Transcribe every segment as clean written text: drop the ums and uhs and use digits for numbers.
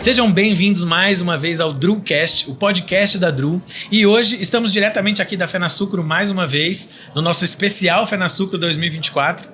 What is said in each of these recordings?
Sejam bem-vindos mais uma vez ao DruCast, o podcast da Dru. E hoje estamos diretamente aqui da FenaSucro mais uma vez, no nosso especial FenaSucro 2024.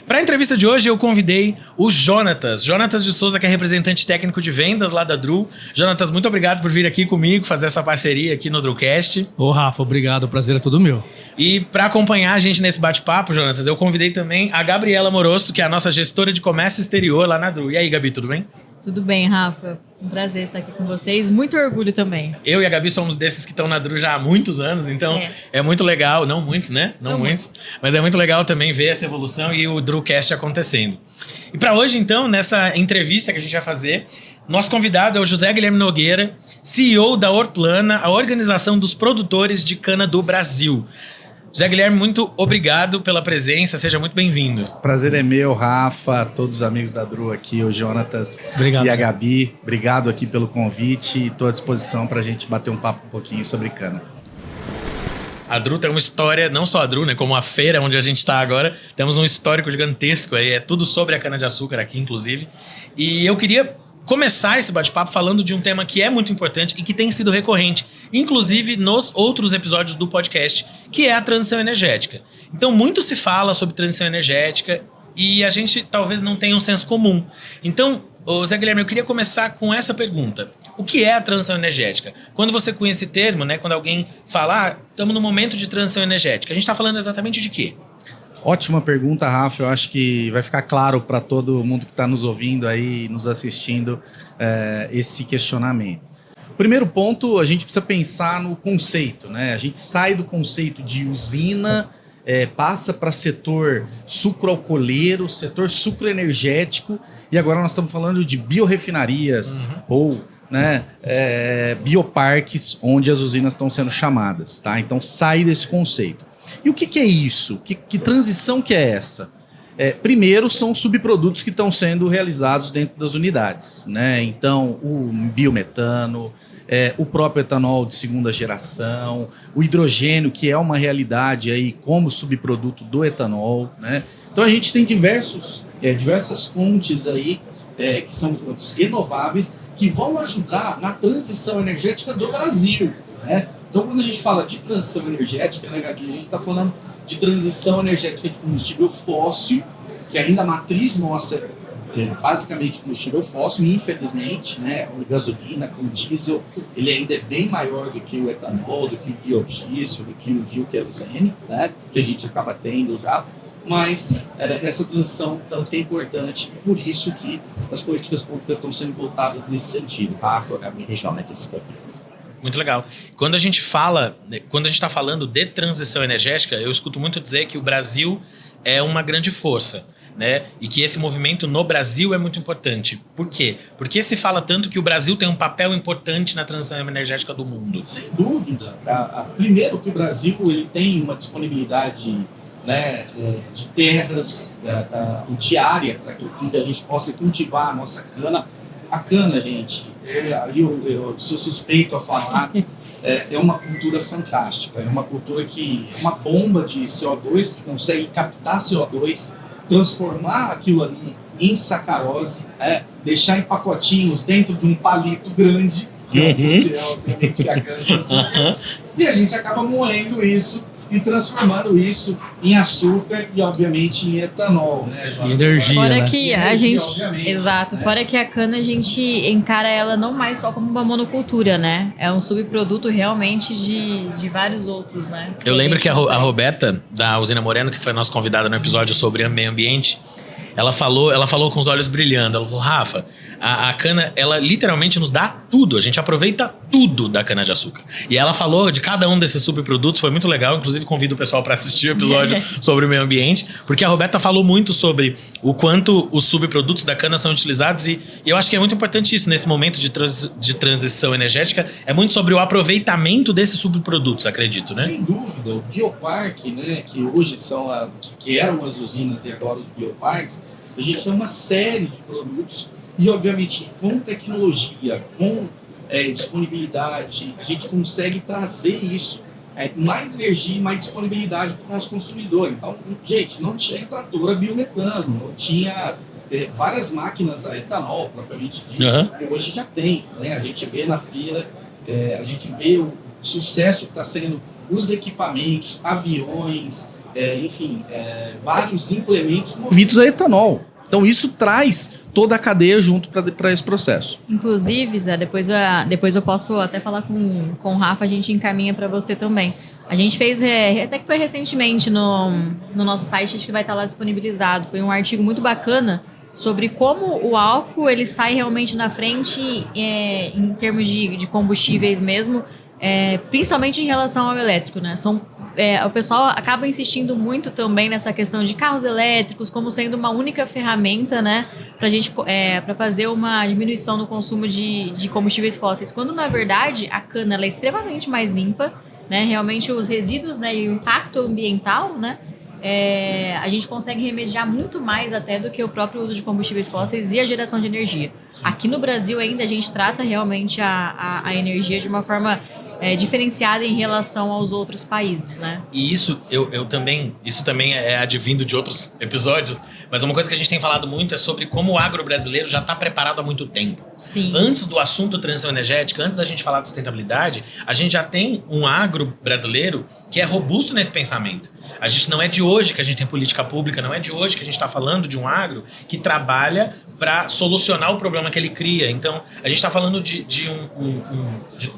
Para a entrevista de hoje eu convidei o Jonatas de Souza, que é representante técnico de vendas lá da Dru. Jonatas, muito obrigado por vir aqui comigo, fazer essa parceria aqui no DruCast. Ô Rafa, obrigado, o prazer é todo meu. E para acompanhar a gente nesse bate-papo, Jonatas, eu convidei também a Gabriela Morosso, que é a nossa gestora de comércio exterior lá na Dru. E aí, Gabi, tudo bem? Tudo bem, Rafa. Um prazer estar aqui com vocês. Muito orgulho também. Eu e a Gabi somos desses que estão na Dru já há muitos anos, então é muito legal. Não muitos, né? Não muitos. Mas é muito legal também ver essa evolução e o DruCast acontecendo. E para hoje, então, nessa entrevista que a gente vai fazer, nosso convidado é o José Guilherme Nogueira, CEO da Orplana, a organização dos produtores de cana do Brasil. José Guilherme, muito obrigado pela presença, seja muito bem-vindo. Prazer é meu, Rafa, todos os amigos da Dru aqui, o Jonatas obrigado, e a Gabi. Obrigado aqui pelo convite e estou à disposição para a gente bater um papo um pouquinho sobre cana. A Dru tem uma história, não só a Dru, né, como a feira onde a gente está agora, temos um histórico gigantesco aí, é tudo sobre a cana-de-açúcar aqui, inclusive. E eu queria começar esse bate-papo falando de um tema que é muito importante e que tem sido recorrente, inclusive nos outros episódios do podcast, que é a transição energética. Então, muito se fala sobre transição energética e a gente talvez não tenha um senso comum. Então, Zé Guilherme, eu queria começar com essa pergunta. O que é a transição energética? Quando você conhece esse termo, né, quando alguém fala, estamos no momento de transição energética, a gente está falando exatamente de quê? Ótima pergunta, Rafa. Eu acho que vai ficar claro para todo mundo que está nos ouvindo aí, nos assistindo, esse questionamento. Primeiro ponto, a gente precisa pensar no conceito, né? A gente sai do conceito de usina, passa para setor sucroalcooleiro, setor sucroenergético, e agora nós estamos falando de biorefinarias ou bioparques, onde as usinas estão sendo chamadas, tá? Então sai desse conceito. E o que é isso? Que transição que é essa? Primeiro, são subprodutos que estão sendo realizados dentro das unidades, né? Então, o biometano, o próprio etanol de segunda geração, o hidrogênio, que é uma realidade aí como subproduto do etanol, né? Então, a gente tem diversas fontes aí, que são fontes renováveis, que vão ajudar na transição energética do Brasil, né? Então, quando a gente fala de transição energética, né, a gente está falando de transição energética de combustível fóssil, que ainda a matriz nossa é basicamente combustível fóssil, infelizmente, né, com gasolina, com diesel, ele ainda é bem maior do que o etanol, do que o biodiesel, do que o bioquerosene, né, que a gente acaba tendo já. Mas essa transição tanto é importante, por isso que as políticas públicas estão sendo voltadas nesse sentido. Muito legal. Quando a gente está falando de transição energética, eu escuto muito dizer que o Brasil é uma grande força, né? E que esse movimento no Brasil é muito importante. Por quê? Porque se fala tanto que o Brasil tem um papel importante na transição energética do mundo. Sem dúvida. Primeiro que o Brasil ele tem uma disponibilidade, né, de terras, de área, para que a gente possa cultivar a nossa cana. A cana, gente, eu sou suspeito a falar, é uma cultura fantástica, é uma cultura que é uma bomba de CO2 que consegue captar CO2, transformar aquilo ali em sacarose, deixar em pacotinhos dentro de um palito grande, que é obviamente a cana de açúcar, e a gente acaba moendo isso e transformando isso em açúcar e, obviamente, em etanol, né, João? E energia, fora né? que energia, a gente, obviamente, exato, fora que a cana a gente encara ela não mais só como uma monocultura, né? É um subproduto realmente de vários outros, né? Eu lembro que a Roberta, da Usina Moreno, que foi a nossa convidada no episódio sobre meio ambiente, ela falou com os olhos brilhando. Ela falou, Rafa, a cana, ela literalmente nos dá tudo. A gente aproveita tudo da cana-de-açúcar. E ela falou de cada um desses subprodutos, foi muito legal. Inclusive, convido o pessoal para assistir o episódio sobre o meio ambiente, porque a Roberta falou muito sobre o quanto os subprodutos da cana são utilizados. E eu acho que é muito importante isso, nesse momento de transição energética, é muito sobre o aproveitamento desses subprodutos, acredito, né? Sem dúvida. O bioparque, né, que hoje que eram as usinas e agora os bioparques, a gente tem uma série de produtos e, obviamente, com tecnologia, com disponibilidade, a gente consegue trazer isso, mais energia e mais disponibilidade para o nosso consumidor. Então, gente, não tinha trator a biometano, não tinha várias máquinas a etanol, propriamente dito, que hoje já tem, né? A gente vê na feira, a gente vê o sucesso que está sendo os equipamentos, aviões, enfim, vários implementos movidos a etanol. Então isso traz toda a cadeia junto para esse processo. Inclusive, Zé, depois eu posso até falar com o Rafa, a gente encaminha para você também. A gente fez, até que foi recentemente no nosso site, acho que vai estar lá disponibilizado. Foi um artigo muito bacana sobre como o álcool ele sai realmente na frente em termos de combustíveis mesmo, principalmente em relação ao elétrico, né? O pessoal acaba insistindo muito também nessa questão de carros elétricos como sendo uma única ferramenta, né, para fazer uma diminuição no consumo de combustíveis fósseis, quando na verdade a cana ela é extremamente mais limpa, né, realmente os resíduos, né, e o impacto ambiental, né, a gente consegue remediar muito mais até do que o próprio uso de combustíveis fósseis e a geração de energia. Aqui no Brasil ainda a gente trata realmente a energia de uma forma diferenciada em relação aos outros países, né? E isso isso também é advindo de outros episódios, mas uma coisa que a gente tem falado muito é sobre como o agro brasileiro já está preparado há muito tempo. Sim. Antes do assunto transição energética, antes da gente falar de sustentabilidade, a gente já tem um agro brasileiro que é robusto nesse pensamento. A gente não é de hoje que a gente tem política pública, não é de hoje que a gente está falando de um agro que trabalha para solucionar o problema que ele cria. Então, a gente está falando de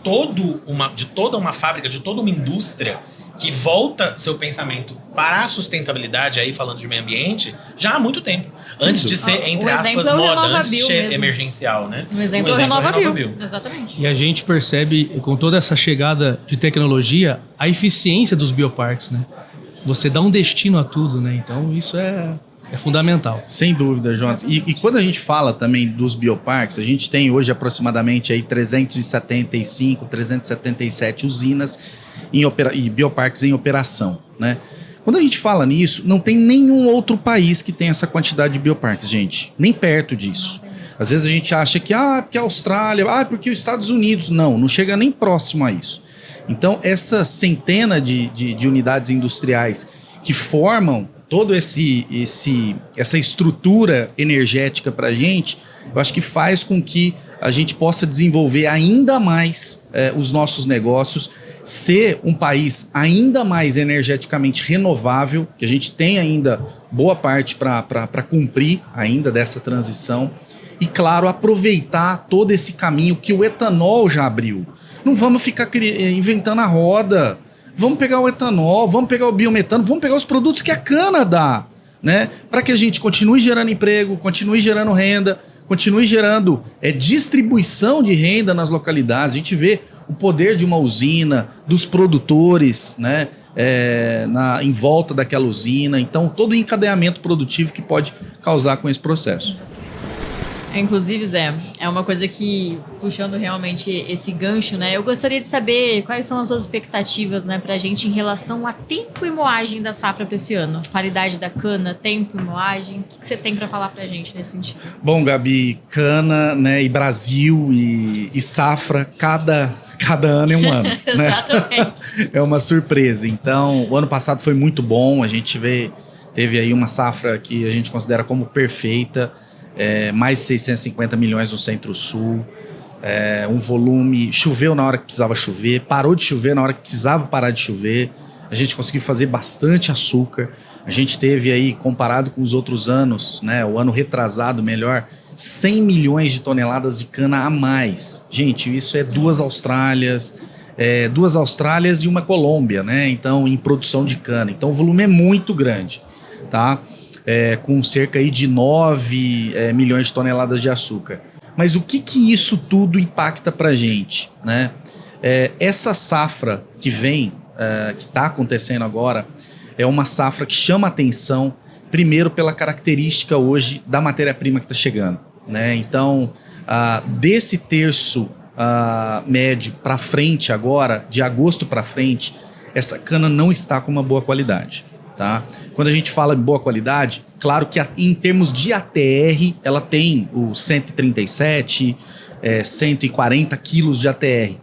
toda uma fábrica, de toda uma indústria que volta seu pensamento para a sustentabilidade, aí falando de meio ambiente, já há muito tempo. Antes de ser, entre aspas, moda, antes de ser emergencial, né? Um exemplo é o RenovaBio. Exatamente. E a gente percebe, com toda essa chegada de tecnologia, a eficiência dos bioparques, né? Você dá um destino a tudo, né? Então, isso é fundamental. Sem dúvida, Jonas. E quando a gente fala também dos bioparques, a gente tem hoje aproximadamente aí 377 usinas e bioparques em operação, né? Quando a gente fala nisso, não tem nenhum outro país que tem essa quantidade de bioparques, gente. Nem perto disso. Às vezes a gente acha que, porque a Austrália, porque os Estados Unidos. Não chega nem próximo a isso. Então, essa centena de unidades industriais que formam toda essa estrutura energética para a gente, eu acho que faz com que a gente possa desenvolver ainda mais os nossos negócios, ser um país ainda mais energeticamente renovável, que a gente tem ainda boa parte para cumprir ainda dessa transição, e, claro, aproveitar todo esse caminho que o etanol já abriu. Não vamos ficar inventando a roda. Vamos pegar o etanol, vamos pegar o biometano, vamos pegar os produtos que a cana dá, né? Para que a gente continue gerando emprego, continue gerando renda, continue gerando distribuição de renda nas localidades. A gente vê o poder de uma usina, dos produtores, né? Em volta daquela usina. Então, todo o encadeamento produtivo que pode causar com esse processo. Inclusive, Zé, é uma coisa que, puxando realmente esse gancho, né? Eu gostaria de saber quais são as suas expectativas, né, pra gente em relação a tempo e moagem da safra para esse ano. Qualidade da cana, tempo e moagem. O que você tem para falar pra gente nesse sentido? Bom, Gabi, cana, né, e Brasil e safra, cada ano é um ano. Né? Exatamente. É uma surpresa. Então, o ano passado foi muito bom. A gente teve aí uma safra que a gente considera como perfeita. Mais de 650 milhões no Centro-Sul, um volume, choveu na hora que precisava chover, parou de chover na hora que precisava parar de chover, a gente conseguiu fazer bastante açúcar, a gente teve aí, comparado com os outros anos, né, o ano retrasado melhor, 100 milhões de toneladas de cana a mais. Gente, isso é duas Austrálias e uma Colômbia, né, então, em produção de cana. Então o volume é muito grande, tá? Com cerca aí de 9 milhões de toneladas de açúcar. Mas o que isso tudo impacta para a gente, né? Essa safra que vem, que está acontecendo agora, é uma safra que chama atenção, primeiro pela característica hoje da matéria-prima que está chegando, né? Então, desse terço médio para frente agora, de agosto para frente, essa cana não está com uma boa qualidade. Tá? Quando a gente fala de boa qualidade, claro que em termos de ATR, ela tem o 137, 140 quilos de ATR.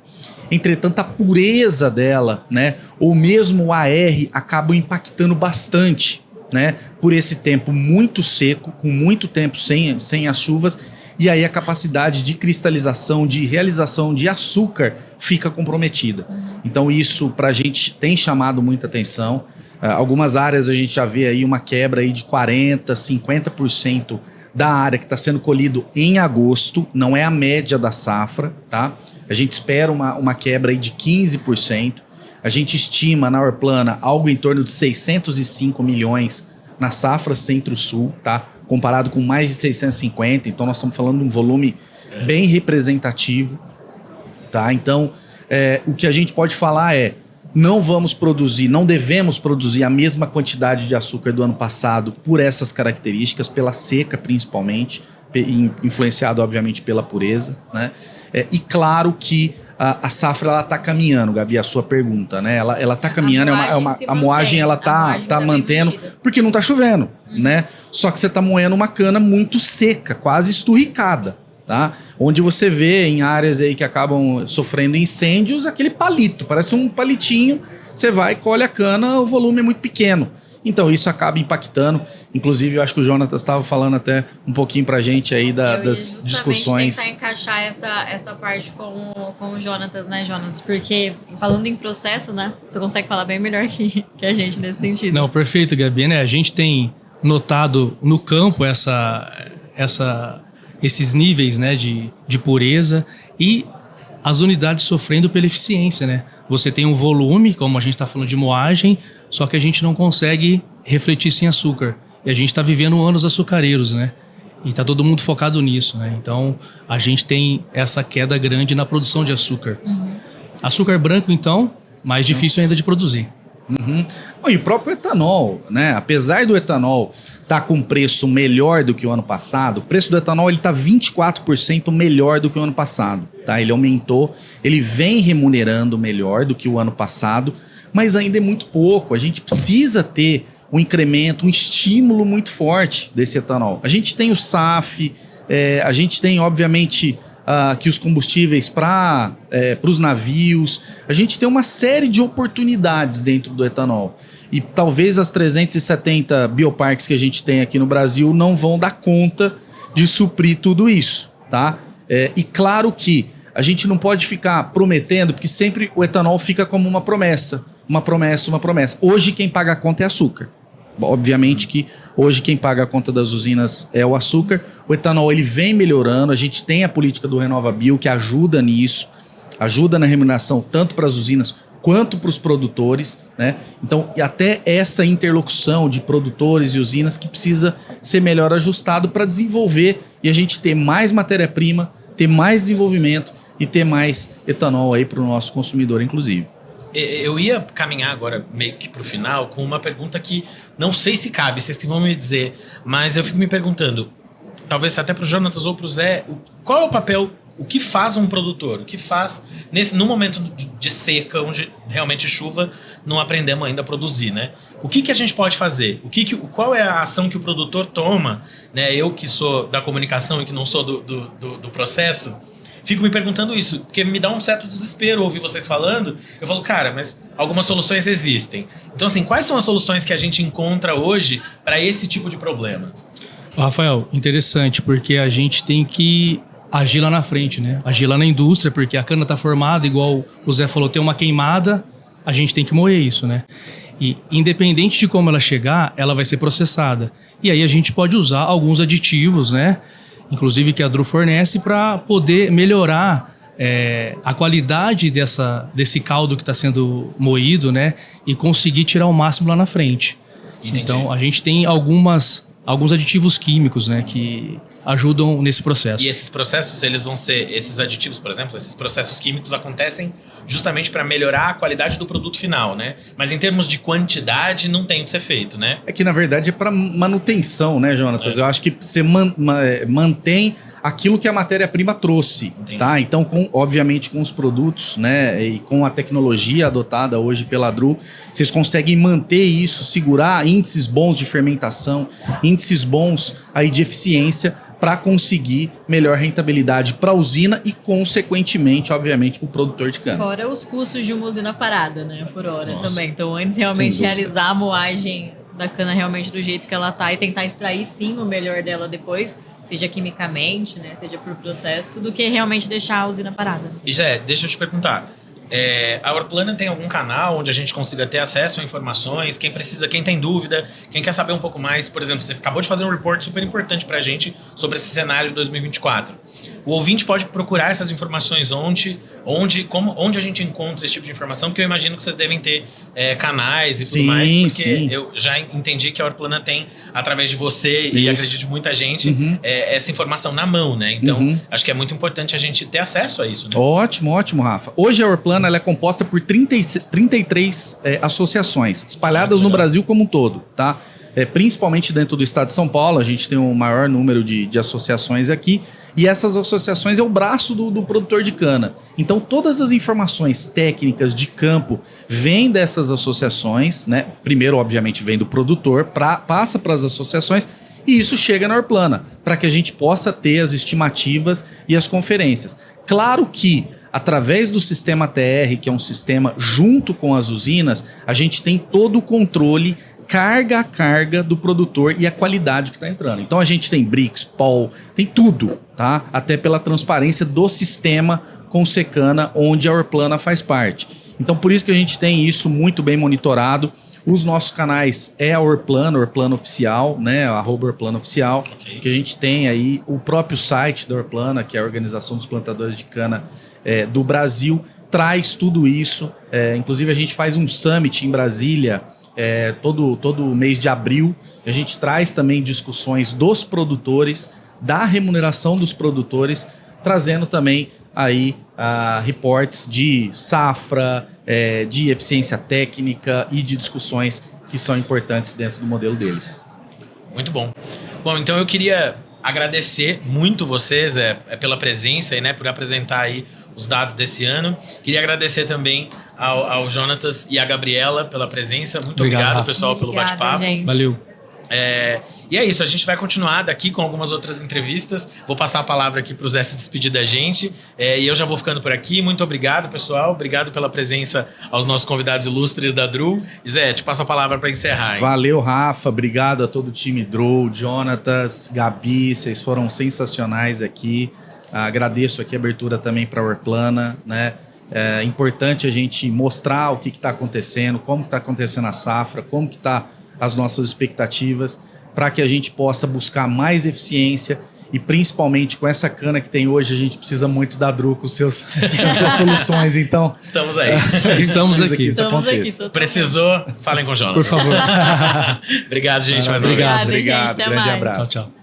Entretanto, a pureza dela, né, ou mesmo o AR, acabam impactando bastante, né? Por esse tempo muito seco, com muito tempo sem as chuvas, e aí a capacidade de cristalização, de realização de açúcar fica comprometida. Então isso para a gente tem chamado muita atenção. Algumas áreas a gente já vê aí uma quebra aí de 40%, 50% da área que está sendo colhido em agosto, não é a média da safra, tá? A gente espera uma quebra aí de 15%. A gente estima na Orplana algo em torno de 605 milhões na safra Centro-Sul, tá? Comparado com mais de 650, então nós estamos falando de um volume bem representativo, tá? Então, o que a gente pode falar é, não devemos produzir a mesma quantidade de açúcar do ano passado por essas características, pela seca principalmente, influenciado obviamente pela pureza, né? E claro que a safra ela está caminhando, Gabi, a sua pergunta, né? Ela está caminhando, a moagem ela tá mantendo, porque não está chovendo, né? Só que você está moendo uma cana muito seca, quase esturricada, tá? Onde você vê em áreas aí que acabam sofrendo incêndios, aquele palito, parece um palitinho, você vai, colhe a cana, o volume é muito pequeno. Então isso acaba impactando. Inclusive eu acho que o Jonatas estava falando até um pouquinho pra gente aí das discussões. Tentar encaixar essa parte com o Jonatas, né, Jonas? Porque falando em processo, né, você consegue falar bem melhor que a gente nesse sentido. Não, perfeito, Gabi, né? A gente tem notado no campo esses níveis, né, de pureza e as unidades sofrendo pela eficiência, né? Você tem um volume, como a gente está falando de moagem, só que a gente não consegue refletir isso em açúcar. E a gente está vivendo anos açucareiros, né? E está todo mundo focado nisso, né? Então, a gente tem essa queda grande na produção de açúcar. Açúcar branco, então, mais difícil ainda de produzir. E o próprio etanol, né? Apesar do etanol estar com preço melhor do que o ano passado, o preço do etanol ele está 24% melhor do que o ano passado, tá? Ele aumentou, ele vem remunerando melhor do que o ano passado, mas ainda é muito pouco. A gente precisa ter um incremento, um estímulo muito forte desse etanol. A gente tem o SAF, a gente tem, obviamente, que os combustíveis para os navios, a gente tem uma série de oportunidades dentro do etanol. E talvez as 370 bioparques que a gente tem aqui no Brasil não vão dar conta de suprir tudo isso, tá? E claro que a gente não pode ficar prometendo, porque sempre o etanol fica como uma promessa. Hoje quem paga a conta é açúcar. Obviamente que hoje quem paga a conta das usinas é o açúcar. O etanol ele vem melhorando, a gente tem a política do RenovaBio que ajuda nisso, ajuda na remuneração tanto para as usinas quanto para os produtores, né? Então, até essa interlocução de produtores e usinas que precisa ser melhor ajustado para desenvolver e a gente ter mais matéria-prima, ter mais desenvolvimento e ter mais etanol aí para o nosso consumidor, inclusive. Eu ia caminhar agora meio que pro final com uma pergunta que não sei se cabe, vocês que vão me dizer, mas eu fico me perguntando, talvez até pro Jonatas ou pro Zé, qual é o papel, o que faz um produtor, o que faz no momento de seca, onde realmente chuva, não aprendemos ainda a produzir, né? O que a gente pode fazer? Qual é a ação que o produtor toma, né? Eu que sou da comunicação e que não sou do processo, fico me perguntando isso, porque me dá um certo desespero ouvir vocês falando. Eu falo, cara, mas algumas soluções existem. Então, assim, quais são as soluções que a gente encontra hoje para esse tipo de problema? Rafael, interessante, porque a gente tem que agir lá na frente, né? Agir lá na indústria, porque a cana está formada, igual o Zé falou, tem uma queimada, a gente tem que moer isso, né? E independente de como ela chegar, ela vai ser processada. E aí a gente pode usar alguns aditivos, né? Inclusive que a Dru fornece para poder melhorar a qualidade desse caldo que está sendo moído, né? E conseguir tirar o máximo lá na frente. Entendi. Então a gente tem alguns aditivos químicos, né? Que ajudam nesse processo. E esses processos, eles vão ser, esses aditivos, por exemplo, esses processos químicos acontecem justamente para melhorar a qualidade do produto final, né? Mas em termos de quantidade, não tem o que ser feito, né? É que, na verdade, é para manutenção, né, Jonatas? Eu acho que você mantém aquilo que a matéria-prima trouxe, entendi, tá? Então, obviamente, com os produtos, né, e com a tecnologia adotada hoje pela Dru, vocês conseguem manter isso, segurar índices bons de fermentação, índices bons aí de eficiência, para conseguir melhor rentabilidade para a usina e, consequentemente, obviamente, para o produtor de cana. Fora os custos de uma usina parada, né, por hora. Nossa, também. Então, antes realmente realizar a moagem da cana realmente do jeito que ela tá e tentar extrair sim o melhor dela depois, seja quimicamente, né, seja por processo, do que realmente deixar a usina parada. E Zé, deixa eu te perguntar. A Orplana tem algum canal onde a gente consiga ter acesso a informações? Quem precisa, quem tem dúvida, quem quer saber um pouco mais, por exemplo, você acabou de fazer um report super importante pra gente sobre esse cenário de 2024. O ouvinte pode procurar essas informações onde a gente encontra esse tipo de informação, porque eu imagino que vocês devem ter canais e tudo mais, porque eu já entendi que a Orplana tem, através de você e acredito de muita gente, essa informação na mão, né? Então, acho que é muito importante a gente ter acesso a isso, né? Ótimo, Rafa. Hoje a Orplana ela é composta por 33 associações, espalhadas no Brasil como um todo, tá? Principalmente dentro do estado de São Paulo, a gente tem o maior número de associações aqui, e essas associações é o braço do produtor de cana. Então, todas as informações técnicas de campo vêm dessas associações, né? Primeiro, obviamente, vem do produtor, passa para as associações, e isso chega na Orplana, para que a gente possa ter as estimativas e as conferências. Claro que através do sistema TR, que é um sistema junto com as usinas, a gente tem todo o controle carga a carga do produtor e a qualidade que está entrando. Então a gente tem Brix, POL, tem tudo, tá? Até pela transparência do sistema com Secana, onde a Orplana faz parte. Então por isso que a gente tem isso muito bem monitorado. Os nossos canais é a Orplana Oficial, né? @Orplana Oficial, que a gente tem aí o próprio site da Orplana, que é a Organização dos Plantadores de Cana do Brasil, traz tudo isso. Inclusive a gente faz um summit em Brasília todo mês de abril. A gente traz também discussões dos produtores, da remuneração dos produtores, trazendo também aí reports de safra, de eficiência técnica e de discussões que são importantes dentro do modelo deles. Muito bom. Bom, então eu queria agradecer muito vocês pela presença e, né, por apresentar aí os dados desse ano. Queria agradecer também ao Jonatas e à Gabriela pela presença. Muito obrigado pessoal, pelo bate-papo. Valeu. E é isso, a gente vai continuar daqui com algumas outras entrevistas. Vou passar a palavra aqui para o Zé se despedir da gente. E eu já vou ficando por aqui. Muito obrigado, pessoal. Obrigado pela presença aos nossos convidados ilustres da Dru. Zé, te passo a palavra para encerrar. Hein? Valeu, Rafa. Obrigado a todo o time Dru, Jonatas, Gabi. Vocês foram sensacionais aqui. Agradeço aqui a abertura também para a Orplana, né? É importante a gente mostrar o que está acontecendo, como está acontecendo a safra, como que tá as nossas expectativas, para que a gente possa buscar mais eficiência e principalmente com essa cana que tem hoje, a gente precisa muito da Dru com suas soluções, então... Estamos aí. Estamos aqui. Estamos aqui. Precisou? Falem com o Jonas. Por favor. Obrigado, gente, mais uma vez. Obrigado, Obrigado. gente. Até Grande mais. abraço. Tchau, tchau.